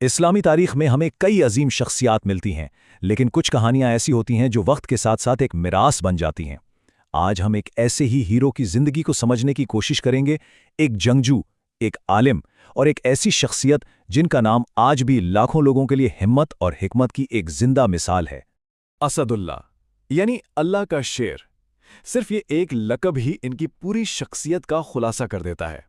اسلامی تاریخ میں ہمیں کئی عظیم شخصیات ملتی ہیں، لیکن کچھ کہانیاں ایسی ہوتی ہیں جو وقت کے ساتھ ساتھ ایک میراث بن جاتی ہیں۔ آج ہم ایک ایسے ہی ہیرو کی زندگی کو سمجھنے کی کوشش کریں گے، ایک جنگجو، ایک عالم اور ایک ایسی شخصیت جن کا نام آج بھی لاکھوں لوگوں کے لیے ہمت اور حکمت کی ایک زندہ مثال ہے۔ اسد اللہ، یعنی اللہ کا شیر۔ صرف یہ ایک لقب ہی ان کی پوری شخصیت کا خلاصہ کر دیتا ہے۔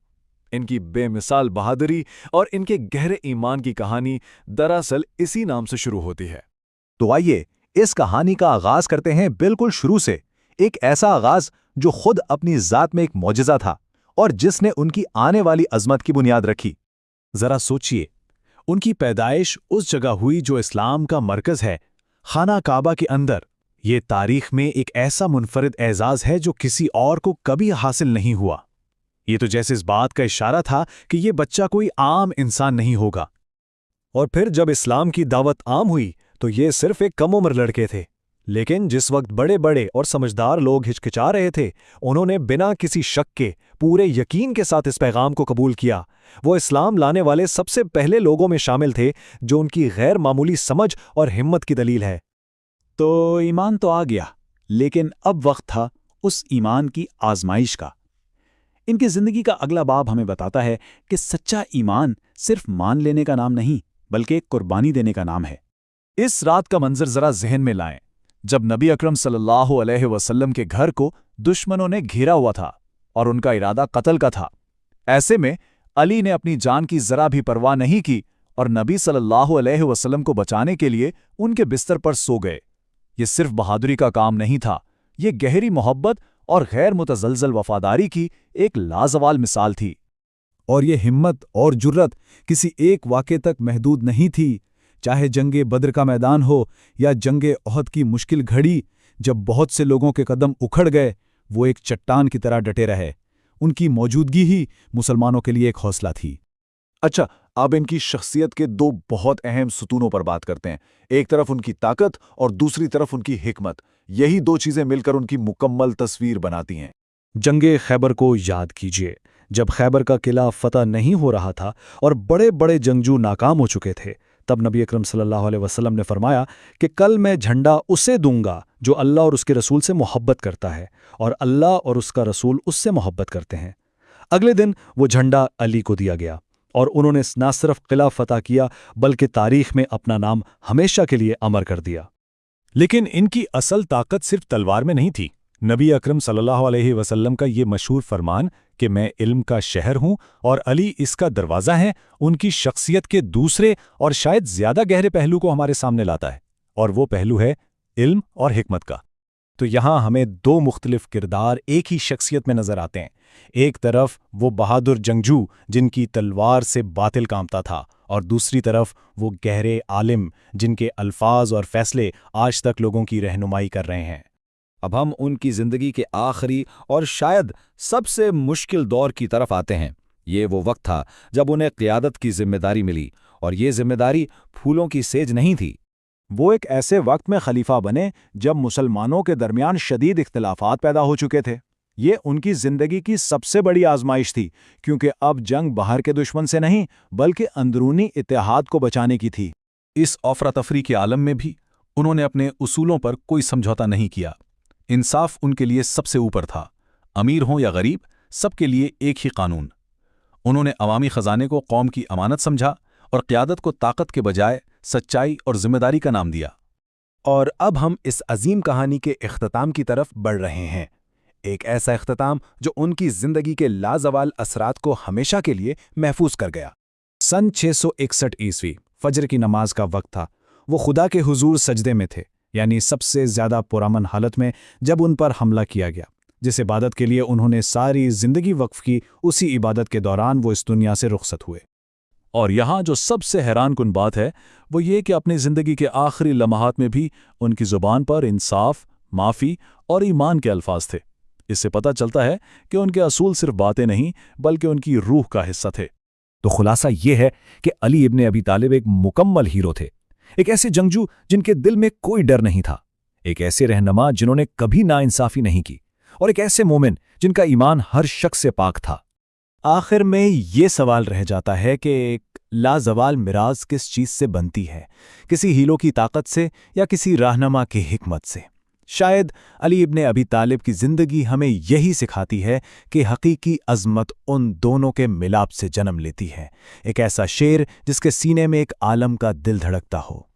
ان کی بے مثال بہادری اور ان کے گہرے ایمان کی کہانی دراصل اسی نام سے شروع ہوتی ہے۔ تو آئیے اس کہانی کا آغاز کرتے ہیں بالکل شروع سے، ایک ایسا آغاز جو خود اپنی ذات میں ایک معجزہ تھا اور جس نے ان کی آنے والی عظمت کی بنیاد رکھی۔ ذرا سوچئے، ان کی پیدائش اس جگہ ہوئی جو اسلام کا مرکز ہے، خانہ کعبہ کے اندر۔ یہ تاریخ میں ایک ایسا منفرد اعزاز ہے جو کسی اور کو کبھی حاصل نہیں ہوا۔ یہ تو جیسے اس بات کا اشارہ تھا کہ یہ بچہ کوئی عام انسان نہیں ہوگا۔ اور پھر جب اسلام کی دعوت عام ہوئی تو یہ صرف ایک کم عمر لڑکے تھے، لیکن جس وقت بڑے بڑے اور سمجھدار لوگ ہچکچا رہے تھے، انہوں نے بنا کسی شک کے پورے یقین کے ساتھ اس پیغام کو قبول کیا۔ وہ اسلام لانے والے سب سے پہلے لوگوں میں شامل تھے جو ان کی غیر معمولی سمجھ اور ہمت کی دلیل ہے۔ تو ایمان تو آ گیا، لیکن اب وقت تھا اس ایمان کی آزمائش کا۔ ان کی زندگی کا اگلا باب ہمیں بتاتا ہے کہ سچا ایمان صرف مان لینے کا نام نہیں، بلکہ ایک قربانی دینے کا نام ہے۔ اس رات کا منظر ذرا ذہن میں لائیں، جب نبی اکرم صلی اللہ علیہ وسلم کے گھر کو دشمنوں نے گھیرا ہوا تھا اور ان کا ارادہ قتل کا تھا۔ ایسے میں علی نے اپنی جان کی ذرا بھی پرواہ نہیں کی اور نبی صلی اللہ علیہ وسلم کو بچانے کے لیے ان کے بستر پر سو گئے۔ یہ صرف بہادری کا کام نہیں تھا، یہ گہری محبت اور غیر متزلزل وفاداری کی ایک لازوال مثال تھی۔ اور یہ ہمت اور جرت کسی ایک واقعے تک محدود نہیں تھی، چاہے جنگ بدر کا میدان ہو یا جنگ احد کی مشکل گھڑی، جب بہت سے لوگوں کے قدم اکھڑ گئے، وہ ایک چٹان کی طرح ڈٹے رہے۔ ان کی موجودگی ہی مسلمانوں کے لیے ایک حوصلہ تھی۔ اچھا، اب ان کی شخصیت کے دو بہت اہم ستونوں پر بات کرتے ہیں، ایک طرف ان کی طاقت اور دوسری طرف ان کی حکمت۔ یہی دو چیزیں مل کر ان کی مکمل تصویر بناتی ہیں۔ جنگ خیبر کو یاد کیجئے، جب خیبر کا قلعہ فتح نہیں ہو رہا تھا اور بڑے بڑے جنگجو ناکام ہو چکے تھے، تب نبی اکرم صلی اللہ علیہ وسلم نے فرمایا کہ کل میں جھنڈا اسے دوں گا جو اللہ اور اس کے رسول سے محبت کرتا ہے، اور اللہ اور اس کا رسول اس سے محبت کرتے ہیں۔ اگلے دن وہ جھنڈا علی کو دیا گیا اور انہوں نے نہ صرف قلعہ فتح کیا بلکہ تاریخ میں اپنا نام ہمیشہ کے لیے امر کر دیا۔ لیکن ان کی اصل طاقت صرف تلوار میں نہیں تھی۔ نبی اکرم صلی اللہ علیہ وسلم کا یہ مشہور فرمان کہ میں علم کا شہر ہوں اور علی اس کا دروازہ ہے، ان کی شخصیت کے دوسرے اور شاید زیادہ گہرے پہلو کو ہمارے سامنے لاتا ہے، اور وہ پہلو ہے علم اور حکمت کا۔ تو یہاں ہمیں دو مختلف کردار ایک ہی شخصیت میں نظر آتے ہیں۔ ایک طرف وہ بہادر جنگجو جن کی تلوار سے باطل کانپتا تھا، اور دوسری طرف وہ گہرے عالم جن کے الفاظ اور فیصلے آج تک لوگوں کی رہنمائی کر رہے ہیں۔ اب ہم ان کی زندگی کے آخری اور شاید سب سے مشکل دور کی طرف آتے ہیں۔ یہ وہ وقت تھا جب انہیں قیادت کی ذمہ داری ملی، اور یہ ذمہ داری پھولوں کی سیج نہیں تھی۔ وہ ایک ایسے وقت میں خلیفہ بنے جب مسلمانوں کے درمیان شدید اختلافات پیدا ہو چکے تھے۔ یہ ان کی زندگی کی سب سے بڑی آزمائش تھی، کیونکہ اب جنگ باہر کے دشمن سے نہیں بلکہ اندرونی اتحاد کو بچانے کی تھی۔ اس افراتفری کے عالم میں بھی انہوں نے اپنے اصولوں پر کوئی سمجھوتا نہیں کیا۔ انصاف ان کے لیے سب سے اوپر تھا، امیر ہوں یا غریب، سب کے لیے ایک ہی قانون۔ انہوں نے عوامی خزانے کو قوم کی امانت سمجھا اور قیادت کو طاقت کے بجائے سچائی اور ذمہ داری کا نام دیا۔ اور اب ہم اس عظیم کہانی کے اختتام کی طرف بڑھ رہے ہیں، ایک ایسا اختتام جو ان کی زندگی کے لازوال اثرات کو ہمیشہ کے لیے محفوظ کر گیا۔ سن 661 عیسوی فجر کی نماز کا وقت تھا۔ وہ خدا کے حضور سجدے میں تھے، یعنی سب سے زیادہ پرامن حالت میں، جب ان پر حملہ کیا گیا۔ جس عبادت کے لیے انہوں نے ساری زندگی وقف کی، اسی عبادت کے دوران وہ اس دنیا سے رخصت ہوئے۔ اور یہاں جو سب سے حیران کن بات ہے وہ یہ کہ اپنی زندگی کے آخری لمحات میں بھی ان کی زبان پر انصاف، معافی اور ایمان کے الفاظ تھے۔ اس سے پتہ چلتا ہے کہ ان کے اصول صرف باتیں نہیں بلکہ ان کی روح کا حصہ تھے۔ تو خلاصہ یہ ہے کہ علی ابن ابی طالب ایک مکمل ہیرو تھے، ایک ایسے جنگجو جن کے دل میں کوئی ڈر نہیں تھا، ایک ایسے رہنما جنہوں نے کبھی ناانصافی نہیں کی، اور ایک ایسے مومن جن کا ایمان ہر شخص سے پاک تھا۔ آخر میں یہ سوال رہ جاتا ہے کہ ایک لازوال میراث کس چیز سے بنتی ہے، کسی ہیلوں کی طاقت سے یا کسی رہنما کی حکمت سے؟ شاید علی ابن ابی طالب کی زندگی ہمیں یہی سکھاتی ہے کہ حقیقی عظمت ان دونوں کے ملاپ سے جنم لیتی ہے، ایک ایسا شیر جس کے سینے میں ایک عالم کا دل دھڑکتا ہو۔